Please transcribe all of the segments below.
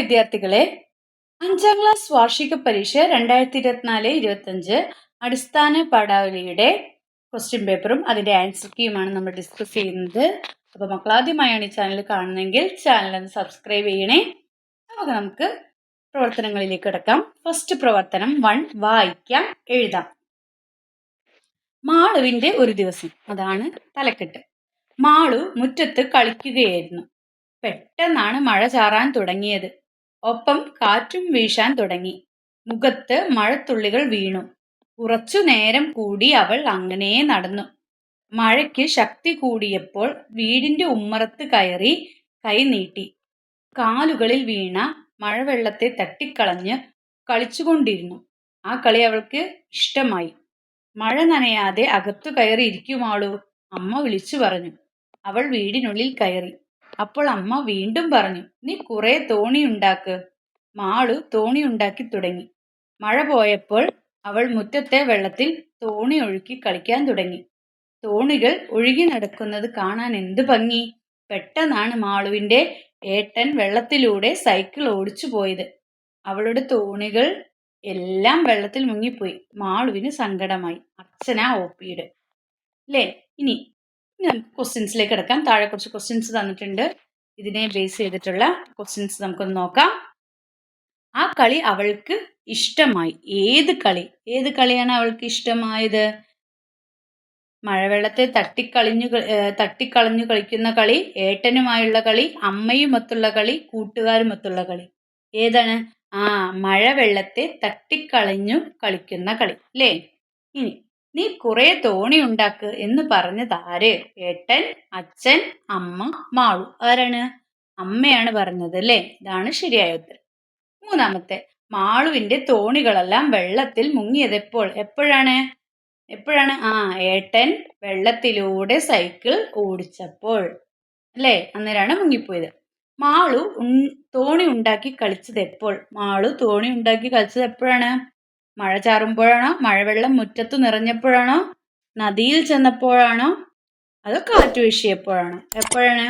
വിദ്യാർത്ഥികളെ, 5ാം ക്ലാസ് വാർഷിക പരീക്ഷ 2024-25 അടിസ്ഥാന പാഠാവലിയുടെ ക്വസ്റ്റ്യൻ പേപ്പറും അതിൻ്റെ ആൻസർ കീയുമാണ് നമ്മൾ ഡിസ്കസ് ചെയ്യുന്നത്. അപ്പോൾ മക്കൾ ആദ്യമായാണ് ഈ ചാനൽ കാണുന്നതെങ്കിൽ ചാനൽ ഒന്ന് സബ്സ്ക്രൈബ് ചെയ്യണേ. നമുക്ക് പ്രവർത്തനങ്ങളിലേക്ക് കിടക്കാം. ഫസ്റ്റ് പ്രവർത്തനം 1, വായിക്കാം എഴുതാം. മാളുവിൻ്റെ ഒരു ദിവസം, അതാണ് തലക്കെട്ട്. മാളു മുറ്റത്ത് കളിക്കുകയായിരുന്നു. പെട്ടെന്നാണ് മഴ ചാറാൻ തുടങ്ങിയത്. ഒപ്പം കാറ്റും വീശാൻ തുടങ്ങി. മുഖത്ത് മഴത്തുള്ളികൾ വീണു. കുറച്ചു നേരം കൂടി അവൾ അങ്ങനെ നടന്നു. മഴയ്ക്ക് ശക്തി കൂടിയപ്പോൾ വീടിന്റെ ഉമ്മറത്ത് കയറി കൈ നീട്ടി. കാലുകളിൽ വീണ മഴവെള്ളത്തെ തട്ടിക്കളഞ്ഞ് കളിച്ചുകൊണ്ടിരുന്നു. ആ കളി അവൾക്ക് ഇഷ്ടമായി. മഴ നനയാതെ അകത്തു കയറി ഇരിക്കുമാളൂ, അമ്മ വിളിച്ചു പറഞ്ഞു. അവൾ വീടിനുള്ളിൽ കയറി. അപ്പോൾ അമ്മ വീണ്ടും പറഞ്ഞു, നീ കുറെ തോണി ഉണ്ടാക്ക്. മാളു തോണി ഉണ്ടാക്കി തുടങ്ങി. മഴ പോയപ്പോൾ അവൾ മുറ്റത്തെ വെള്ളത്തിൽ തോണി ഒഴുക്കി കളിക്കാൻ തുടങ്ങി. തോണികൾ ഒഴുകി നടക്കുന്നത് കാണാൻ എന്ത് ഭംഗി! പെട്ടെന്നാണ് മാളുവിന്റെ ഏട്ടൻ വെള്ളത്തിലൂടെ സൈക്കിൾ ഓടിച്ചു പോയത്. അവളുടെ തോണികൾ എല്ലാം വെള്ളത്തിൽ മുങ്ങിപ്പോയി. മാളുവിന് സങ്കടമായി. അച്ഛനാ ഓപ്പിയുടെ അല്ലേ. ഇനി ക്വസ്റ്റ്യൻസിലേക്ക് കിടക്കാം. താഴെ കുറച്ച് ക്വസ്റ്റ്യൻസ് തന്നിട്ടുണ്ട്. ഇതിനെ ബേസ് ചെയ്തിട്ടുള്ള ക്വസ്റ്റ്യൻസ് നമുക്കൊന്ന് നോക്കാം. ആ കളി അവൾക്ക് ഇഷ്ടമായി. ഏത് കളിയാണ് അവൾക്ക് ഇഷ്ടമായത്? മഴവെള്ളത്തെ തട്ടിക്കളഞ്ഞു കളിക്കുന്ന കളി, ഏട്ടനുമായുള്ള കളി, അമ്മയുമൊത്തുള്ള കളി, കൂട്ടുകാരുമൊത്തുള്ള കളി. ഏതാണ്? മഴവെള്ളത്തെ തട്ടിക്കളഞ്ഞു കളിക്കുന്ന കളി അല്ലേ. ഇനി നീ കുറെ തോണി ഉണ്ടാക്ക് എന്ന് പറഞ്ഞതാര്? ഏട്ടൻ, അച്ഛൻ, അമ്മ, മാളു. ആരാണ്? അമ്മയാണ് പറഞ്ഞത് അല്ലേ. ഇതാണ് ശരിയായ ഉത്തരം. മൂന്നാമത്തെ, മാളുവിന്റെ തോണികളെല്ലാം വെള്ളത്തിൽ മുങ്ങിയത് എപ്പോഴാണ്? ഏട്ടൻ വെള്ളത്തിലൂടെ സൈക്കിൾ ഓടിച്ചപ്പോൾ അല്ലേ, അന്നേരമാണ് മുങ്ങിപ്പോയത്. മാളു തോണി ഉണ്ടാക്കി കളിച്ചത് എപ്പോഴാണ്? മഴ ചാറുമ്പോഴാണോ? മഴവെള്ളം മുറ്റത്തു നിറഞ്ഞപ്പോഴാണോ? നദിയിൽ ചെന്നപ്പോഴാണോ? അതോ കാറ്റ് വീശിയപ്പോഴാണോ? എപ്പോഴാണ്?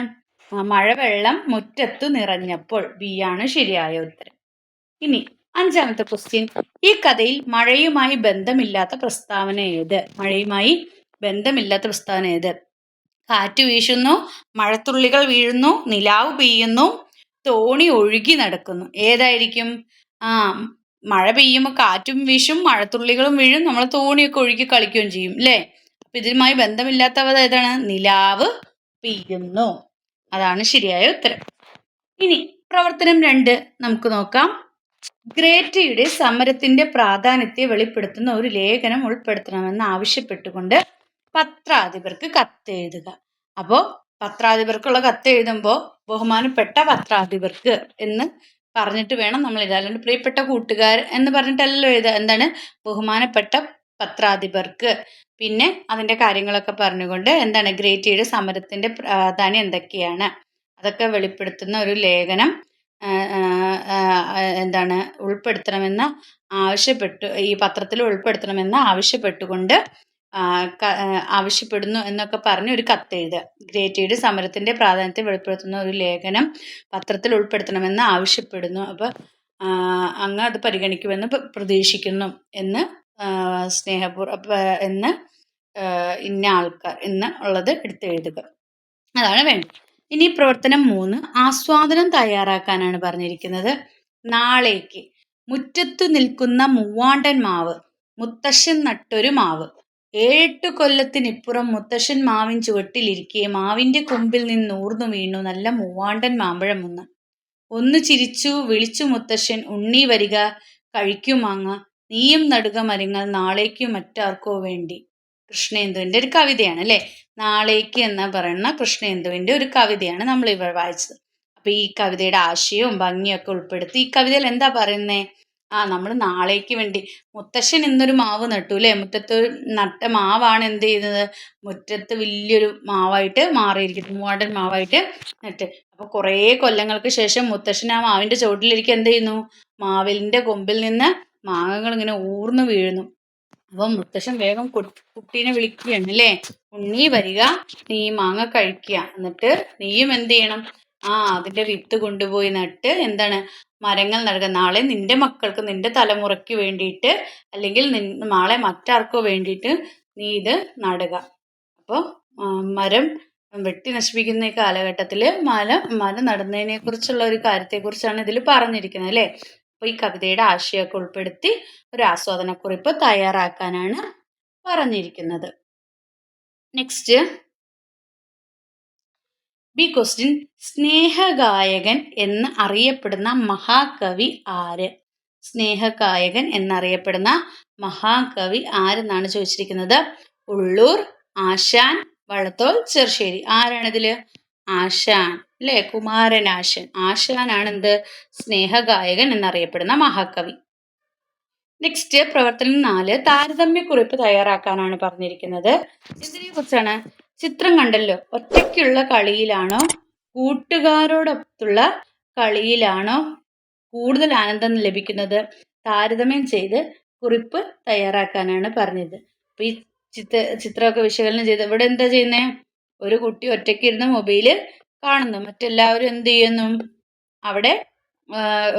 മഴവെള്ളം മുറ്റത്തു നിറഞ്ഞപ്പോൾ. ബി ആണ് ശരിയായ ഉത്തരം. ഇനി 5ാമത്തെ ക്വസ്റ്റ്യൻ, ഈ കഥയിൽ മഴയുമായി ബന്ധമില്ലാത്ത പ്രസ്താവന ഏത്? കാറ്റ് വീശുന്നു, മഴത്തുള്ളികൾ വീഴുന്നു, നിലാവ് പെയ്യുന്നു, തോണി ഒഴുകി നടക്കുന്നു. ഏതായിരിക്കും? മഴ പെയ്യുമ്പോൾ കാറ്റും വീശും, മഴത്തുള്ളികളും വീഴും, നമ്മൾ തോണിയൊക്കെ ഒഴുകി കളിക്കുകയും ചെയ്യും അല്ലേ. അപ്പൊ ഇതിനുമായി ബന്ധമില്ലാത്തവ ഏതാണ്? നിലാവ് പെയ്യുന്നു. അതാണ് ശരിയായ ഉത്തരം. ഇനി പ്രവർത്തനം 2 നമുക്ക് നോക്കാം. ഗ്രേറ്റയുടെ സമരത്തിന്റെ പ്രാധാന്യത്തെ വെളിപ്പെടുത്തുന്ന ഒരു ലേഖനം ഉൾപ്പെടുത്തണമെന്ന് ആവശ്യപ്പെട്ടുകൊണ്ട് പത്രാധിപർക്ക് കത്തെഴുതുക. അപ്പോൾ പത്രാധിപർക്കുള്ള കത്ത് എഴുതുമ്പോൾ ബഹുമാനപ്പെട്ട പത്രാധിപർക്ക് എന്ന് പറഞ്ഞിട്ട് വേണം നമ്മൾ എഴുതാൻ. അല്ലാണ്ട് പ്രിയപ്പെട്ട കൂട്ടുകാർ എന്ന് പറഞ്ഞിട്ടല്ലല്ലോ എഴുതുക. എന്താണ്? ബഹുമാനപ്പെട്ട പത്രാധിപർക്ക്. പിന്നെ അതിൻ്റെ കാര്യങ്ങളൊക്കെ പറഞ്ഞുകൊണ്ട് എന്താണ് ഗ്രേറ്റയുടെ സമരത്തിന്റെ പ്രാധാന്യം എന്തൊക്കെയാണ് അതൊക്കെ വെളിപ്പെടുത്തുന്ന ഒരു ലേഖനം ഉൾപ്പെടുത്തണമെന്ന് ഈ പത്രത്തിൽ ഉൾപ്പെടുത്തണമെന്ന് ആവശ്യപ്പെടുന്നു എന്നൊക്കെ പറഞ്ഞ് ഒരു കത്തെഴുതുക. ഗ്രേറ്റയുടെ സമരത്തിന്റെ പ്രാധാന്യത്തെ വെളിപ്പെടുത്തുന്ന ഒരു ലേഖനം പത്രത്തിൽ ഉൾപ്പെടുത്തണമെന്ന് ആവശ്യപ്പെടുന്നു. അപ്പോൾ അങ്ങ് അത് പരിഗണിക്കുമെന്ന് പ്രതീക്ഷിക്കുന്നു എന്ന് എന്ന് ഇന്ന ആൾക്കാർ എന്ന് ഉള്ളത് എടുത്തെഴുതുക. അതാണ് വേണ്ടത്. ഇനി പ്രവർത്തനം 3, ആസ്വാദനം തയ്യാറാക്കാനാണ് പറഞ്ഞിരിക്കുന്നത്. നാളേക്ക്. മുറ്റത്തു നിൽക്കുന്ന മൂവാണ്ടൻ മാവ്, മുത്തശ്ശൻ നട്ടൊരു മാവ്. 7-8 കൊല്ലത്തിനിപ്പുറം മുത്തശ്ശൻ മാവിൻ ചുവട്ടിലിരിക്കെ മാവിന്റെ കൊമ്പിൽ നിന്ന് ഊർന്നു വീണു നല്ല മൂവാണ്ടൻ മാമ്പഴം ഒന്ന് ചിരിച്ചു വിളിച്ചു മുത്തശ്ശൻ, ഉണ്ണി വരിക, കഴിക്കുമാങ്ങ, നീയും നടുക മരങ്ങൾ നാളേക്കു മറ്റാർക്കോ വേണ്ടി. കൃഷ്ണേന്ദുവിന്റെ ഒരു കവിതയാണ് അല്ലെ. നാളേക്ക് എന്ന് പറയുന്ന കൃഷ്ണേന്ദുവിന്റെ ഒരു കവിതയാണ് നമ്മൾ ഇവിടെ വായിച്ചത്. അപ്പൊ ഈ കവിതയുടെ ആശയവും ഭംഗിയൊക്കെ ഉൾപ്പെടുത്തി ഈ കവിതയിൽ എന്താ പറയുന്നേ? നമ്മൾ നാളേക്ക് വേണ്ടി. മുത്തശ്ശൻ ഇന്നൊരു മാവ് നട്ടു അല്ലെ. മുറ്റത്ത് നട്ട മാവാണ് എന്ത് ചെയ്യുന്നത്? മുറ്റത്ത് വലിയൊരു മാവായിട്ട് മാറിയിരിക്കുന്നു, മൂവാണ്ടൻ മാവായിട്ട് നട്ട്. അപ്പൊ കുറേ കൊല്ലങ്ങൾക്ക് ശേഷം മുത്തശ്ശൻ ആ മാവിന്റെ ചുവട്ടിലിരിക്കുക എന്ത് ചെയ്യുന്നു? മാവിലിന്റെ കൊമ്പിൽ നിന്ന് മാങ്ങകൾ ഇങ്ങനെ ഊർന്നു വീഴുന്നു. അപ്പം മുത്തശ്ശൻ വേഗം കുട്ടീനെ വിളിക്കുകയാണ് അല്ലേ. ഉണ്ണി വരിക, നീ മാങ്ങ കഴിക്കുക, എന്നിട്ട് നീയും എന്ത് ചെയ്യണം? അതിന്റെ വിത്ത് കൊണ്ടുപോയി നട്ട് എന്താണ് മരങ്ങൾ നടുക. നാളെ നിന്റെ മക്കൾക്ക്, നിന്റെ തലമുറയ്ക്ക് വേണ്ടിയിട്ട്, അല്ലെങ്കിൽ നാളെ മറ്റാർക്കോ വേണ്ടിയിട്ട് നീ ഇത് നടുക. അപ്പോൾ മരം വെട്ടി നശിപ്പിക്കുന്ന ഈ കാലഘട്ടത്തിൽ മരം നടുന്നതിനെ കുറിച്ചുള്ള ഒരു കാര്യത്തെക്കുറിച്ചാണ് ഇതിൽ പറഞ്ഞിരിക്കുന്നത് അല്ലേ. അപ്പോൾ ഈ കവിതയുടെ ആശയമൊക്കെ ഉൾപ്പെടുത്തി ഒരു ആസ്വാദനക്കുറിപ്പ് തയ്യാറാക്കാനാണ് പറഞ്ഞിരിക്കുന്നത്. നെക്സ്റ്റ് ബി ക്വസ്റ്റ്യൻ, സ്നേഹഗായകൻ എന്ന് അറിയപ്പെടുന്ന മഹാകവി ആര്? സ്നേഹഗായകൻ എന്നറിയപ്പെടുന്ന മഹാകവി ആരെന്നാണ് ചോദിച്ചിരിക്കുന്നത്. ഉള്ളൂർ, ആശാൻ, വള്ളത്തോൾ, ചെറുശ്ശേരി. ആരാണിതിൽ? ആശാൻ അല്ലേ, കുമാരനാശൻ. ആശാനാണ് എന്ത്? സ്നേഹഗായകൻ എന്നറിയപ്പെടുന്ന മഹാകവി. നെക്സ്റ്റ് പ്രവർത്തനം 4, താരതമ്യക്കുറിപ്പ് തയ്യാറാക്കാനാണ് പറഞ്ഞിരിക്കുന്നത്. ഇതിനെ കുറിച്ചാണ്. ചിത്രം കണ്ടല്ലോ, ഒറ്റയ്ക്കുള്ള കളിയിലാണോ കൂട്ടുകാരോടൊത്തുള്ള കളിയിലാണോ കൂടുതൽ ആനന്ദം ലഭിക്കുന്നത്? താരതമ്യം ചെയ്ത് കുറിപ്പ് തയ്യാറാക്കാനാണ് പറഞ്ഞത്. അപ്പൊ ഈ ചിത്രമൊക്കെ വിശകലനം ചെയ്ത് ഇവിടെ എന്താ ചെയ്യുന്നേ? ഒരു കുട്ടി ഒറ്റയ്ക്ക് ഇരുന്ന് മൊബൈല് കാണുന്നു, മറ്റെല്ലാവരും എന്ത് ചെയ്യുന്നു? അവിടെ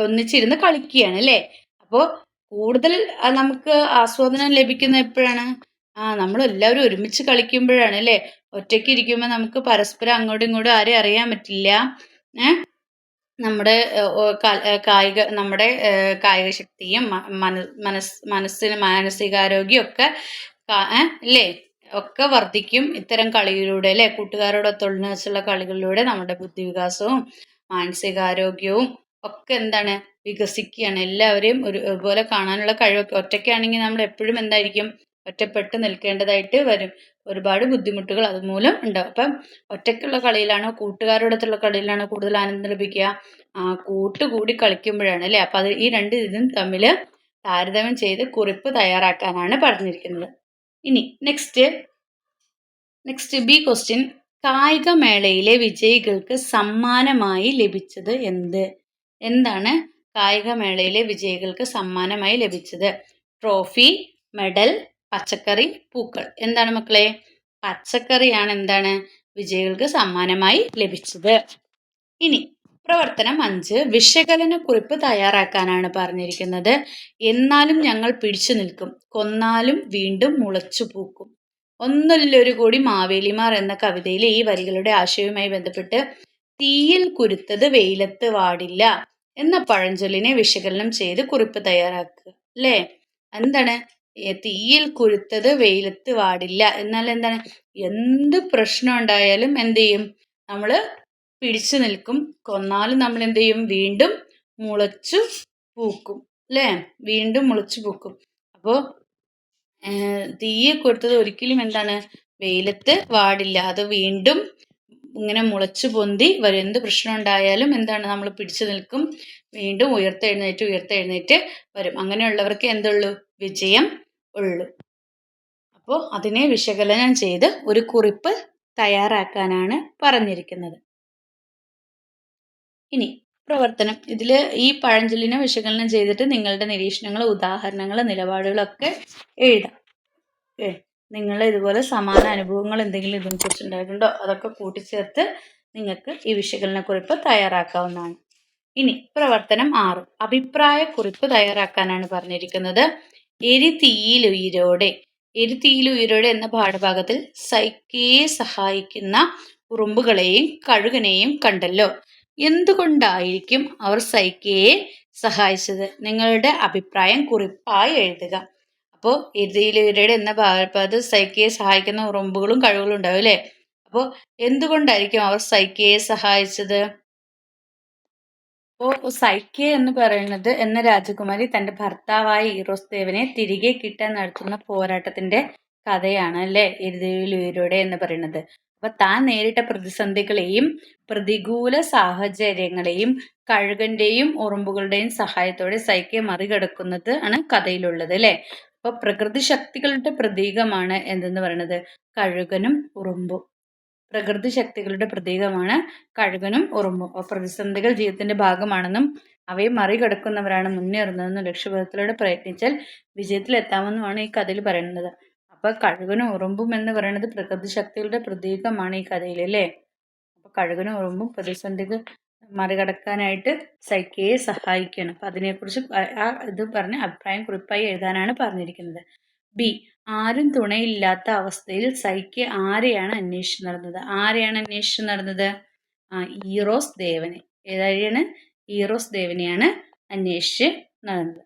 ഒന്നിച്ചിരുന്ന് കളിക്കുകയാണ് അല്ലേ. അപ്പോൾ കൂടുതൽ നമുക്ക് ആസ്വാദനം ലഭിക്കുന്ന എപ്പോഴാണ്? നമ്മളെല്ലാവരും ഒരുമിച്ച് കളിക്കുമ്പോഴാണ് അല്ലേ. ഒറ്റയ്ക്ക് ഇരിക്കുമ്പോൾ നമുക്ക് പരസ്പരം അങ്ങോട്ടും ഇങ്ങോട്ടും ആരെയും അറിയാൻ പറ്റില്ല. നമ്മുടെ കായിക ശക്തിയും മാനസികാരോഗ്യം ഒക്കെ അല്ലേ ഒക്കെ വർദ്ധിക്കും ഇത്തരം കളിയിലൂടെ അല്ലേ. കൂട്ടുകാരോടൊത്തൊന്നിച്ചുള്ള കളികളിലൂടെ നമ്മുടെ ബുദ്ധിവികാസവും മാനസികാരോഗ്യവും ഒക്കെ എന്താണ് വികസിക്കുകയാണ്. എല്ലാവരെയും ഒരുപോലെ കാണാനുള്ള കഴിവൊക്കെ. ഒറ്റയ്ക്കാണെങ്കിൽ നമ്മൾ എപ്പോഴും എന്തായിരിക്കും? ഒറ്റപ്പെട്ട് നിൽക്കേണ്ടതായിട്ട് വരും. ഒരുപാട് ബുദ്ധിമുട്ടുകൾ അതുമൂലം ഉണ്ടാവും. അപ്പം ഒറ്റയ്ക്കുള്ള കളിയിലാണോ കൂട്ടുകാരോടൊത്തുള്ള കളിയിലാണോ കൂടുതൽ ആനന്ദം ലഭിക്കുക? കൂട്ടുകൂടി കളിക്കുമ്പോഴാണ് അല്ലേ. അപ്പം ഈ രണ്ട് ഇതും തമ്മിൽ താരതമ്യം ചെയ്ത് കുറിപ്പ് തയ്യാറാക്കാനാണ് പറഞ്ഞിരിക്കുന്നത്. ഇനി നെക്സ്റ്റ് ബി ക്വസ്റ്റ്യൻ, കായികമേളയിലെ വിജയികൾക്ക് സമ്മാനമായി ലഭിച്ചത് എന്ത്? എന്താണ് കായികമേളയിലെ വിജയികൾക്ക് സമ്മാനമായി ലഭിച്ചത്? ട്രോഫി, മെഡൽ, പച്ചക്കറി, പൂക്കൾ. എന്താണ് മക്കളെ? പച്ചക്കറിയാണ് എന്താണ് വിജയികൾക്ക് സമ്മാനമായി ലഭിച്ചത്. ഇനി പ്രവർത്തനം 5, വിശകലന കുറിപ്പ് തയ്യാറാക്കാനാണ് പറഞ്ഞിരിക്കുന്നത്. എന്നാലും ഞങ്ങൾ പിടിച്ചു നിൽക്കും, കൊന്നാലും വീണ്ടും മുളച്ചു പൂക്കും. ഒന്നല്ലൊരു കോടി മാവേലിമാർ എന്ന കവിതയിലെ ഈ വരികളുടെ ആശയവുമായി ബന്ധപ്പെട്ട് തീയിൽ കുരുത്തത് വെയിലത്ത് വാടില്ല എന്ന പഴഞ്ചൊല്ലിനെ വിശകലനം ചെയ്ത് കുറിപ്പ് തയ്യാറാക്കുക അല്ലേ. എന്താണ്? തീയിൽ കുരുത്തത് വെയിലത്ത് വാടില്ല എന്നാൽ എന്താണ്? എന്ത് പ്രശ്നം ഉണ്ടായാലും എന്ത് ചെയ്യും? നമ്മൾ പിടിച്ചു നിൽക്കും, കൊന്നാലും നമ്മൾ എന്ത് ചെയ്യും? വീണ്ടും മുളച്ചു പൂക്കും അല്ലേ. വീണ്ടും മുളച്ചു പൂക്കും. അപ്പോൾ തീയിൽ കൊടുത്തത് ഒരിക്കലും എന്താണ്? വെയിലത്ത് വാടില്ല, അത് വീണ്ടും ഇങ്ങനെ മുളച്ചു പൊന്തി വരും. എന്ത് പ്രശ്നം ഉണ്ടായാലും എന്താണ്? നമ്മൾ പിടിച്ചു നിൽക്കും, വീണ്ടും ഉയർത്തെഴുന്നേറ്റ് വരും. അങ്ങനെയുള്ളവർക്ക് എന്തുള്ളൂ? വിജയം ഉള്ളൂ. അപ്പോൾ അതിനെ വിശകലനം ചെയ്ത് ഒരു കുറിപ്പ് തയ്യാറാക്കാനാണ് പറഞ്ഞിരിക്കുന്നത്. ഇനി പ്രവർത്തനം, ഇതിൽ ഈ പഴഞ്ചൊല്ലിനെ വിശകലനം ചെയ്തിട്ട് നിങ്ങളുടെ നിരീക്ഷണങ്ങൾ, ഉദാഹരണങ്ങൾ, നിലപാടുകളൊക്കെ എഴുതാം. നിങ്ങൾ ഇതുപോലെ സമാന അനുഭവങ്ങൾ എന്തെങ്കിലും ഇതിനെക്കുറിച്ച് ഉണ്ടായിട്ടുണ്ടോ? അതൊക്കെ കൂട്ടിച്ചേർത്ത് നിങ്ങൾക്ക് ഈ വിശകലനക്കുറിപ്പ് തയ്യാറാക്കാവുന്നതാണ്. ഇനി പ്രവർത്തനം 6, അഭിപ്രായക്കുറിപ്പ് തയ്യാറാക്കാനാണ് പറഞ്ഞിരിക്കുന്നത്. എരിതീയിലുയിരോടെ എന്ന പാഠഭാഗത്തിൽ സൈക്കയെ സഹായിക്കുന്ന ഉറുമ്പുകളെയും കഴുകനെയും കണ്ടല്ലോ. എന്തുകൊണ്ടായിരിക്കും അവർ സൈക്കയെ സഹായിച്ചത്? നിങ്ങളുടെ അഭിപ്രായം കുറിപ്പായി എഴുതുക. അപ്പോൾ എരിതീയിലുയിരോടെ എന്ന ഭാഗത്ത് സൈക്കയെ സഹായിക്കുന്ന ഉറുമ്പുകളും കഴുകുകളും ഉണ്ടാവും അല്ലേ. അപ്പോൾ എന്തുകൊണ്ടായിരിക്കും അവർ സൈക്കയെ സഹായിച്ചത്? അപ്പോൾ സൈക്കെ എന്ന് പറയുന്നത് എന്ന രാജകുമാരി തൻ്റെ ഭർത്താവായ ഈറോസ്ദേവനെ തിരികെ കിട്ടാൻ നടത്തുന്ന പോരാട്ടത്തിന്റെ കഥയാണ് അല്ലേ എരിതീയിലുയിരോടെ എന്ന് പറയുന്നത്. അപ്പൊ താൻ നേരിട്ട പ്രതിസന്ധികളെയും പ്രതികൂല സാഹചര്യങ്ങളെയും കഴുകന്റെയും ഉറുമ്പുകളുടെയും സഹായത്തോടെ സൈക്കെ മറികടക്കുന്നത് ആണ് കഥയിലുള്ളത് അല്ലേ. അപ്പൊ പ്രകൃതി ശക്തികളുടെ പ്രതീകമാണ് എന്തെന്ന് പറയുന്നത്? കഴുകനും ഉറുമ്പും. പ്രകൃതി ശക്തികളുടെ പ്രതീകമാണ് കഴുകനും ഉറുമ്പും. അപ്പോൾ പ്രതിസന്ധികൾ ജീവിതത്തിന്റെ ഭാഗമാണെന്നും അവയെ മറികടക്കുന്നവരാണ് മുന്നേറുന്നതെന്നും ലക്ഷ്യബോധത്തിലൂടെ പ്രയത്നിച്ചാൽ വിജയത്തിലെത്താമെന്നുമാണ് ഈ കഥയിൽ പറയുന്നത്. അപ്പോൾ കഴുകനും ഉറുമ്പും എന്ന് പറയുന്നത് പ്രകൃതി ശക്തികളുടെ പ്രതീകമാണ് ഈ കഥയിൽ അല്ലേ. അപ്പോൾ കഴുകനും ഉറുമ്പും പ്രതിസന്ധികൾ മറികടക്കാനായിട്ട് സൈക്കയെ സഹായിക്കുകയാണ്. അപ്പം അതിനെക്കുറിച്ച് ഇത് പറഞ്ഞ് അഭിപ്രായം കുറിപ്പായി എഴുതാനാണ് പറഞ്ഞിരിക്കുന്നത്. ബി, ആരും തുണയില്ലാത്ത അവസ്ഥയിൽ സൈക്യ ആരെയാണ് അന്വേഷിച്ച് നടന്നത്? ആരെയാണ് അന്വേഷിച്ച് നടന്നത്? ഈറോസ് ദേവനെ. ഏതാരെയാണ്? ഈറോസ് ദേവനെയാണ് അന്വേഷിച്ച് നടന്നത്.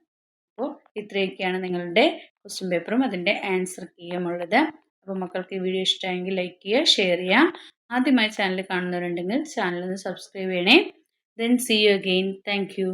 അപ്പോൾ ഇത്രയൊക്കെയാണ് നിങ്ങളുടെ ക്വസ്റ്റ്യൻ പേപ്പറും അതിൻ്റെ ആൻസർ കീയും ഉള്ളത്. അപ്പോൾ മക്കൾക്ക് ഈ വീഡിയോ ഇഷ്ടമായെങ്കിൽ ലൈക്ക് ചെയ്യുക, ഷെയർ ചെയ്യുക. ആദ്യമായി ചാനൽ കാണുന്നവരുണ്ടെങ്കിൽ ചാനൽ ഒന്ന് സബ്സ്ക്രൈബ് ചെയ്യണേ. Then see you again. Thank U.